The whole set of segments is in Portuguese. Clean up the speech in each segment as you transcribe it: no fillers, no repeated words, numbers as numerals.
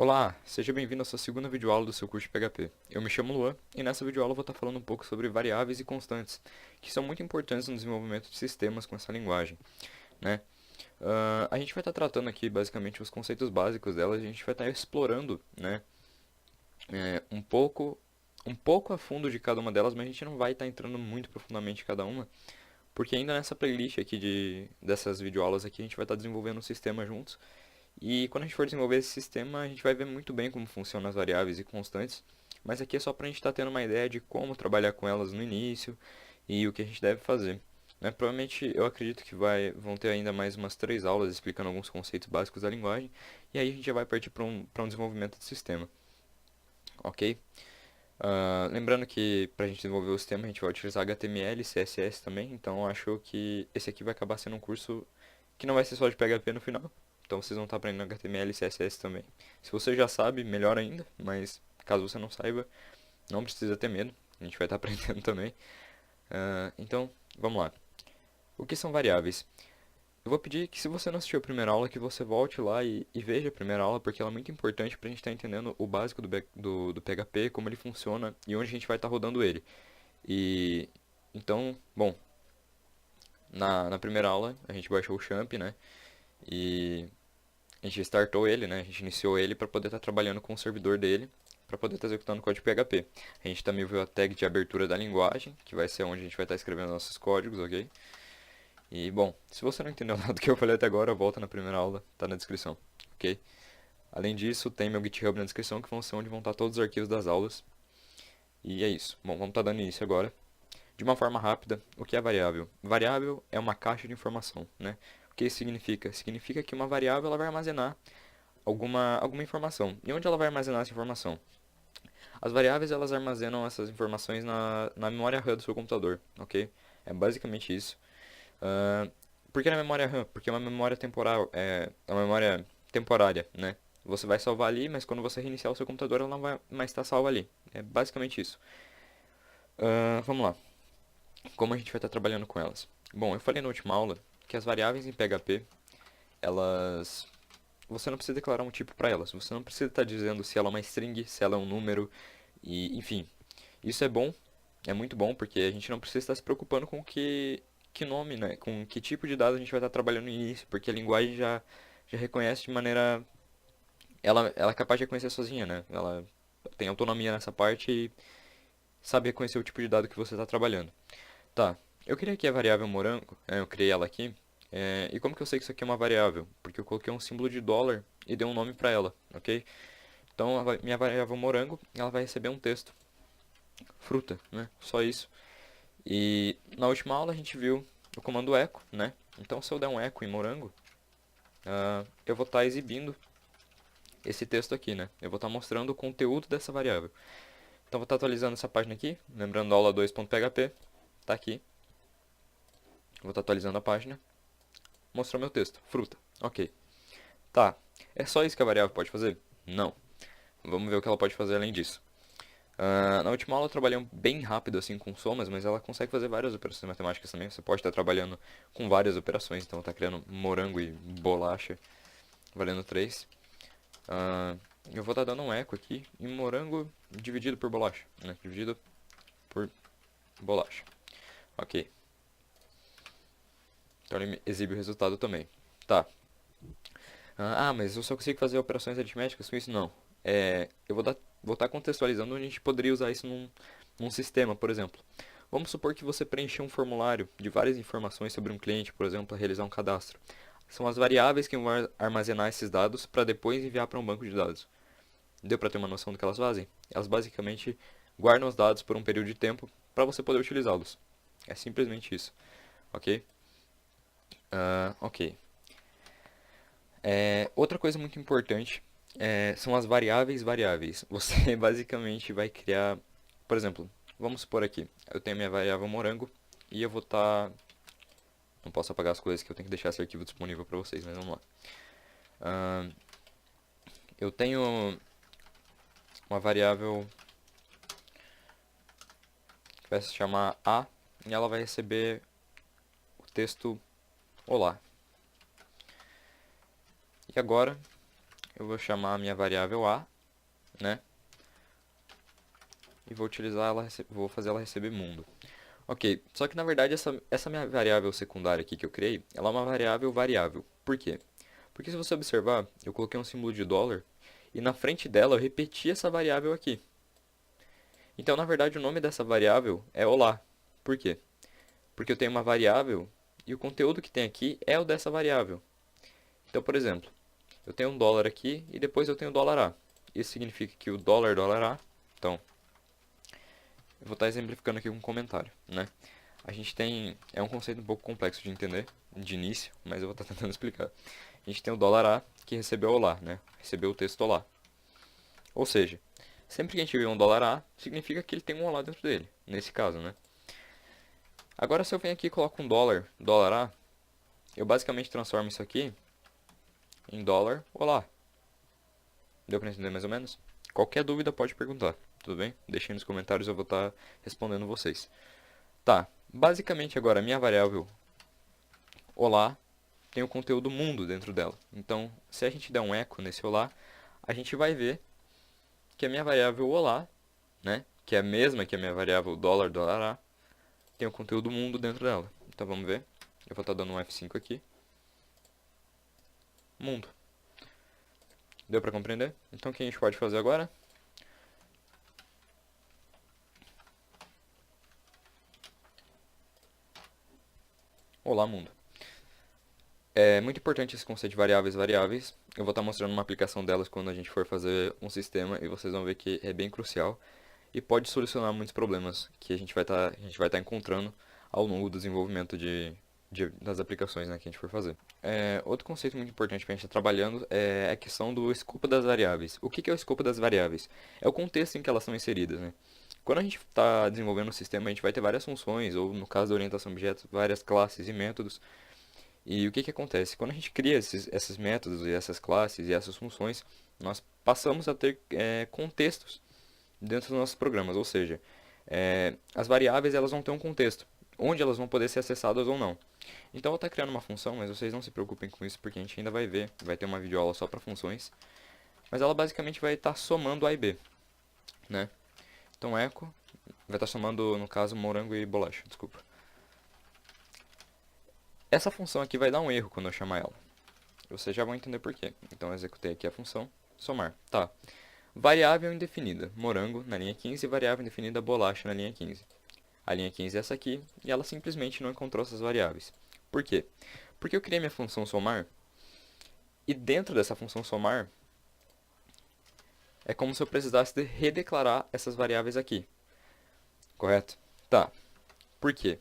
Olá, seja bem-vindo à sua segunda videoaula do seu curso de PHP. Eu me chamo Luan e nessa videoaula eu vou estar falando um pouco sobre variáveis e constantes, que são muito importantes no desenvolvimento de sistemas com essa linguagem, né? A gente vai estar tratando aqui basicamente os conceitos básicos delas, a gente vai estar explorando, né, um pouco a fundo de cada uma delas, mas a gente não vai estar entrando muito profundamente em cada uma, porque ainda nessa playlist aqui dessas videoaulas aqui a gente vai estar desenvolvendo um sistema juntos. E quando a gente for desenvolver esse sistema, a gente vai ver muito bem como funcionam as variáveis e constantes. Mas aqui é só para a gente estar tendo uma ideia de como trabalhar com elas no início e o que a gente deve fazer. Né? Provavelmente eu acredito que vão ter ainda mais umas 3 aulas explicando alguns conceitos básicos da linguagem. E aí a gente já vai partir para um desenvolvimento do sistema. Ok? Lembrando que para a gente desenvolver o sistema a gente vai utilizar HTML e CSS também. Então eu acho que esse aqui vai acabar sendo um curso que não vai ser só de PHP no final. Então vocês vão estar aprendendo HTML e CSS também. Se você já sabe, melhor ainda, mas caso você não saiba, não precisa ter medo, a gente vai estar aprendendo também. Então, vamos lá. O que são variáveis? Eu vou pedir que se você não assistiu a primeira aula, que você volte lá e veja a primeira aula, porque ela é muito importante para a gente estar entendendo o básico do PHP, como ele funciona e onde a gente vai estar rodando ele. E então, bom, na primeira aula a gente baixou o Champ, né? E a gente startou ele, né? A gente iniciou ele para poder estar trabalhando com o servidor dele, para poder estar executando código PHP. A gente também viu a tag de abertura da linguagem, que vai ser onde a gente vai estar escrevendo nossos códigos, ok? E bom, se você não entendeu nada do que eu falei até agora, volta na primeira aula, tá na descrição, ok? Além disso, tem meu GitHub na descrição, que vão ser onde vão estar todos os arquivos das aulas. E é isso. Bom, vamos estar dando início agora. De uma forma rápida, o que é variável? Variável é uma caixa de informação, né? O que isso significa? Significa que uma variável ela vai armazenar alguma informação. E onde ela vai armazenar essa informação? As variáveis elas armazenam essas informações na memória RAM do seu computador, ok? É basicamente isso. Ah, por que na memória RAM? Porque é uma memória temporal, é uma memória temporária, né? Você vai salvar ali, mas quando você reiniciar o seu computador, ela não vai mais estar salva ali. É basicamente isso. Vamos lá. Como a gente vai estar trabalhando com elas? Bom, eu falei na última aula que as variáveis em PHP, elas você não precisa declarar um tipo para elas. Você não precisa estar dizendo se ela é uma string, se ela é um número, e enfim. Isso é bom, é muito bom, porque a gente não precisa estar se preocupando com que nome, né? Com que tipo de dados a gente vai estar trabalhando no início, porque a linguagem já reconhece de maneira. Ela é capaz de reconhecer sozinha, né? Ela tem autonomia nessa parte e sabe reconhecer o tipo de dado que você está trabalhando. Tá, eu criei aqui a variável morango, eu criei ela aqui, e como que eu sei que isso aqui é uma variável? Porque eu coloquei um símbolo de dólar e dei um nome para ela, ok? Então minha variável morango, ela vai receber um texto, fruta, né? Só isso. E na última aula a gente viu o comando echo, né? Então se eu der um echo em morango, eu vou estar exibindo esse texto aqui, né? Eu vou estar mostrando o conteúdo dessa variável. Então vou estar atualizando essa página aqui, lembrando aula 2.php, tá aqui. Vou estar atualizando a página. Mostrou meu texto, fruta. Ok. Tá. É só isso que a variável pode fazer? Não. Vamos ver o que ela pode fazer além disso. Na última aula eu trabalhei bem rápido assim com somas, mas ela consegue fazer várias operações matemáticas também. Você pode estar trabalhando com várias operações, então está criando morango e bolacha, valendo 3. Eu vou estar dando um eco aqui em morango dividido por bolacha, né? Dividido por bolacha. Ok. Então ele exibe o resultado também. Tá. Mas eu só consigo fazer operações aritméticas com isso? Não. Eu vou estar contextualizando onde a gente poderia usar isso num sistema, por exemplo. Vamos supor que você preencheu um formulário de várias informações sobre um cliente, por exemplo, para realizar um cadastro. São as variáveis que vão armazenar esses dados para depois enviar para um banco de dados. Deu para ter uma noção do que elas fazem? Elas basicamente guardam os dados por um período de tempo para você poder utilizá-los. É simplesmente isso. Ok? Ok. Outra coisa muito importante são as variáveis. Você basicamente vai criar, por exemplo, vamos supor aqui, eu tenho minha variável morango e eu vou estar, não posso apagar as coisas que eu tenho que deixar esse arquivo disponível para vocês, mas vamos lá. Eu tenho uma variável que vai se chamar A e ela vai receber o texto olá. E agora eu vou chamar a minha variável A, né? E vou utilizar ela, vou fazer ela receber mundo. Ok, só que na verdade essa minha variável secundária aqui que eu criei, ela é uma variável variável. Por quê? Porque se você observar, eu coloquei um símbolo de dólar e na frente dela eu repeti essa variável aqui. Então, na verdade, o nome dessa variável é olá. Por quê? Porque eu tenho uma variável e o conteúdo que tem aqui é o dessa variável. Então, por exemplo, eu tenho um dólar aqui e depois eu tenho dólar A. Isso significa que o dólar A, então, eu vou estar exemplificando aqui com um comentário, né? A gente tem, é um conceito um pouco complexo de entender de início, mas eu vou estar tentando explicar. A gente tem o dólar A que recebeu olá, né? Recebeu o texto olá. Ou seja, sempre que a gente vê um dólar A, significa que ele tem um olá dentro dele, nesse caso, né? Agora se eu venho aqui e coloco um dólar A, eu basicamente transformo isso aqui em dólar olá. Deu pra entender mais ou menos? Qualquer dúvida pode perguntar, tudo bem? Deixem nos comentários, eu vou estar respondendo vocês. Tá, basicamente agora a minha variável olá tem o conteúdo mundo dentro dela. Então, se a gente der um eco nesse olá, a gente vai ver que a minha variável olá, né, que é a mesma que a minha variável dólar A, tem o conteúdo mundo dentro dela. Então vamos ver. Eu vou estar dando um F5 aqui. Mundo. Deu para compreender? Então o que a gente pode fazer agora? Olá, mundo. É muito importante esse conceito de variáveis. Eu vou estar mostrando uma aplicação delas quando a gente for fazer um sistema e vocês vão ver que é bem crucial e pode solucionar muitos problemas que a gente vai estar encontrando ao longo do desenvolvimento das aplicações, né, que a gente for fazer. Outro conceito muito importante para a gente estar trabalhando é a questão do escopo das variáveis. O que é o escopo das variáveis? É o contexto em que elas são inseridas, né? Quando a gente está desenvolvendo um sistema, a gente vai ter várias funções, ou no caso da orientação a objetos, várias classes e métodos. E o que acontece? Quando a gente cria esses métodos e essas classes e essas funções, nós passamos a ter contextos dentro dos nossos programas, ou seja, as variáveis elas vão ter um contexto, onde elas vão poder ser acessadas ou não. Então eu vou estar criando uma função, mas vocês não se preocupem com isso, porque a gente ainda vai ver, vai ter uma videoaula só para funções, mas ela basicamente vai estar somando A e B, né? Então echo vai estar somando, no caso, morango e bolacha, desculpa. Essa função aqui vai dar um erro quando eu chamar ela. Vocês já vão entender por quê. Então eu executei aqui a função somar. Tá. Variável indefinida, morango na linha 15 e variável indefinida bolacha na linha 15. A linha 15 é essa aqui e ela simplesmente não encontrou essas variáveis. Por quê? Porque eu criei minha função somar e dentro dessa função somar é como se eu precisasse de redeclarar essas variáveis aqui. Correto? Tá. Por quê?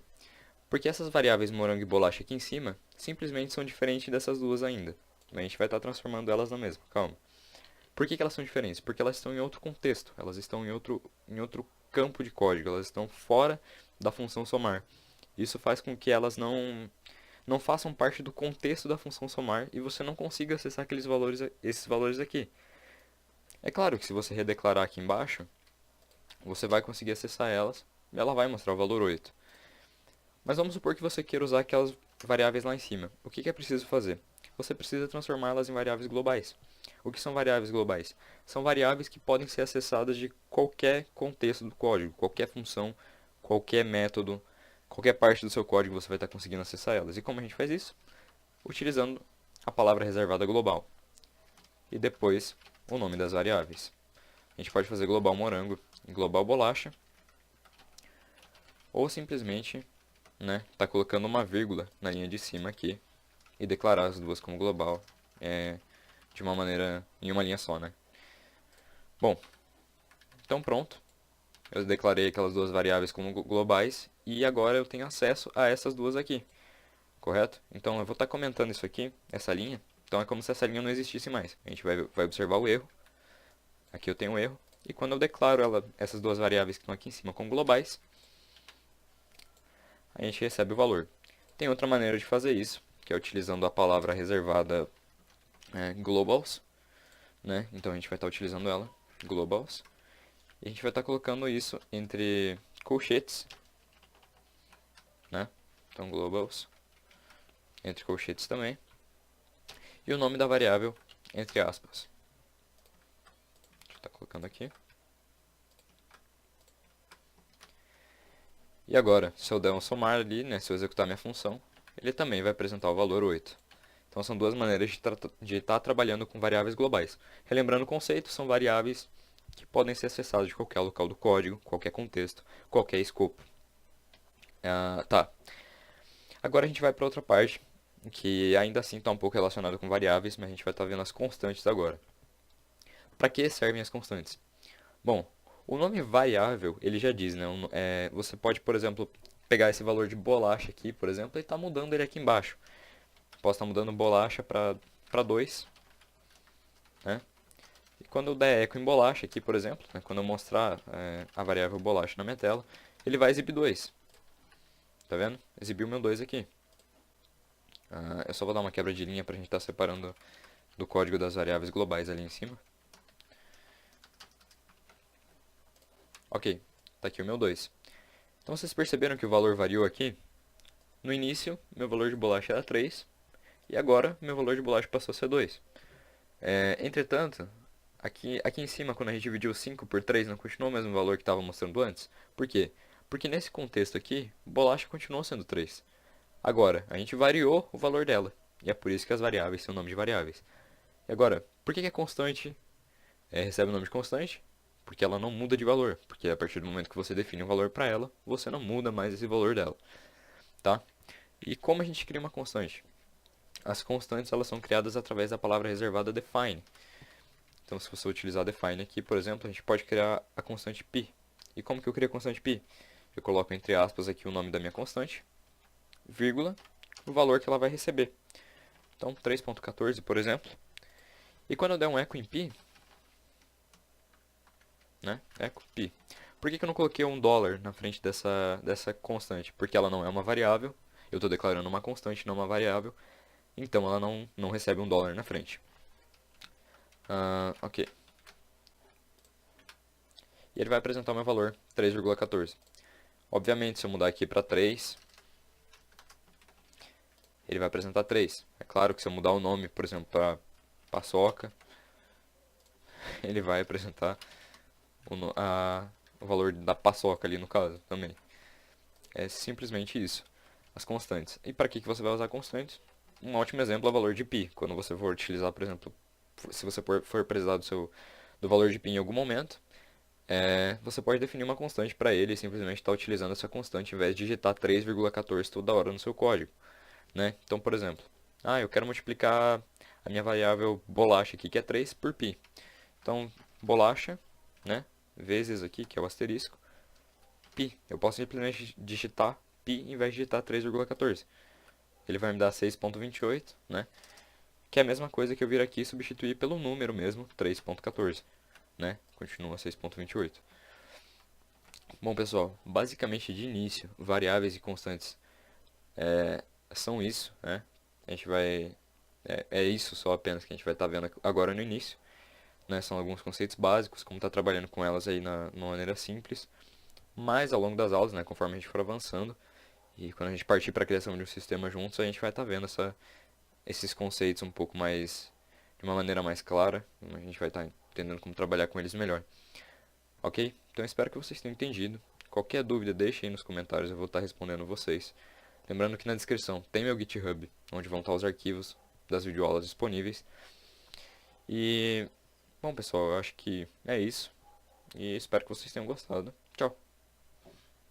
Porque essas variáveis morango e bolacha aqui em cima simplesmente são diferentes dessas duas ainda. A gente vai estar transformando elas na mesma. Calma. Por que elas são diferentes? Porque elas estão em outro contexto. Elas estão em outro campo de código. Elas estão fora da função somar. Isso faz com que elas não façam parte do contexto da função somar e você não consiga acessar esses valores aqui. É claro que se você redeclarar aqui embaixo, você vai conseguir acessar elas e ela vai mostrar o valor 8. Mas vamos supor que você queira usar aquelas variáveis lá em cima. O que é preciso fazer? Você precisa transformá-las em variáveis globais. O que são variáveis globais? São variáveis que podem ser acessadas de qualquer contexto do código, qualquer função, qualquer método, qualquer parte do seu código você vai estar conseguindo acessar elas. E como a gente faz isso? Utilizando a palavra reservada global. E depois o nome das variáveis. A gente pode fazer global morango e global bolacha. Ou simplesmente tá colocando uma vírgula na linha de cima aqui e declarar as duas como global de uma maneira, em uma linha só, né? Bom, então pronto. Eu declarei aquelas duas variáveis como globais e agora eu tenho acesso a essas duas aqui, correto? Então eu vou estar comentando isso aqui, essa linha. Então é como se essa linha não existisse mais. A gente vai observar o erro. Aqui eu tenho um erro. E quando eu declaro essas duas variáveis que estão aqui em cima como globais, a gente recebe o valor. Tem outra maneira de fazer isso, que é utilizando a palavra reservada globals, né? Então a gente vai estar utilizando ela, globals, e a gente vai estar colocando isso entre colchetes, né? Então globals, entre colchetes também, e o nome da variável entre aspas. colocando aqui. E agora, se eu der um somar ali, né, se eu executar minha função, ele também vai apresentar o valor 8. Então são duas maneiras de estar trabalhando com variáveis globais. Relembrando o conceito, são variáveis que podem ser acessadas de qualquer local do código, qualquer contexto, qualquer escopo. Tá. Agora a gente vai para outra parte, que ainda assim está um pouco relacionada com variáveis, mas a gente vai estar vendo as constantes agora. Para que servem as constantes? Bom, o nome variável, ele já diz, né? Você pode, por exemplo, pegar esse valor de bolacha aqui, por exemplo, e estar mudando ele aqui embaixo. Posso estar mudando bolacha para 2, né? E quando eu der eco em bolacha aqui, por exemplo, né? Quando eu mostrar a variável bolacha na minha tela, ele vai exibir 2. Tá vendo? Exibiu o meu 2 aqui. Eu só vou dar uma quebra de linha para a gente estar separando do código das variáveis globais ali em cima. Ok, tá aqui o meu 2. Então vocês perceberam que o valor variou aqui? No início, meu valor de bolacha era 3, e agora meu valor de bolacha passou a ser 2. Entretanto, aqui em cima, quando a gente dividiu 5 por 3, não continuou o mesmo valor que estava mostrando antes? Por quê? Porque nesse contexto aqui, bolacha continuou sendo 3. Agora, a gente variou o valor dela, e é por isso que as variáveis têm o nome de variáveis. E agora, por que a constante recebe o nome de constante? Porque ela não muda de valor, porque a partir do momento que você define um valor para ela, você não muda mais esse valor dela, tá? E como a gente cria uma constante? As constantes elas são criadas através da palavra reservada define. Então, se você utilizar define aqui, por exemplo, a gente pode criar a constante π. E como que eu crio a constante π? Eu coloco entre aspas aqui o nome da minha constante, vírgula, o valor que ela vai receber. Então, 3.14, por exemplo. E quando eu der um eco em π, né, eco π, por que eu não coloquei um dólar na frente dessa constante? Porque ela não é uma variável, eu estou declarando uma constante, não uma variável, então ela não recebe um dólar na frente. Ok. E ele vai apresentar o meu valor, 3,14. Obviamente, se eu mudar aqui para 3, ele vai apresentar 3. É claro que se eu mudar o nome, por exemplo, para paçoca, ele vai apresentar o valor da paçoca ali no caso também. É simplesmente isso, as constantes. E para que você vai usar constantes? Um ótimo exemplo é o valor de π. Quando você for utilizar, por exemplo, se você for precisar do valor de π em algum momento, você pode definir uma constante para ele e simplesmente estar utilizando essa constante em vez de digitar 3,14 toda hora no seu código, né? Então, por exemplo, eu quero multiplicar a minha variável bolacha aqui, que é 3, por π. Então, bolacha, né, vezes aqui, que é o asterisco, π. Eu posso simplesmente digitar π em vez de digitar 3,14. Ele vai me dar 6.28, né? Que é a mesma coisa que eu vir aqui e substituir pelo número mesmo, 3.14, né? Continua 6.28. Bom, pessoal, basicamente de início, variáveis e constantes são isso, né? A gente vai... É isso só apenas que a gente vai estar vendo agora no início, né? São alguns conceitos básicos, como estar trabalhando com elas aí numa maneira simples. Mas ao longo das aulas, né, conforme a gente for avançando, e quando a gente partir para a criação de um sistema juntos, a gente vai estar vendo esses conceitos um pouco mais, de uma maneira mais clara. A gente vai estar entendendo como trabalhar com eles melhor. Ok? Então espero que vocês tenham entendido. Qualquer dúvida, deixe aí nos comentários, eu vou estar respondendo vocês. Lembrando que na descrição tem meu GitHub, onde vão estar os arquivos das videoaulas disponíveis. E, bom pessoal, eu acho que é isso. E espero que vocês tenham gostado. Tchau!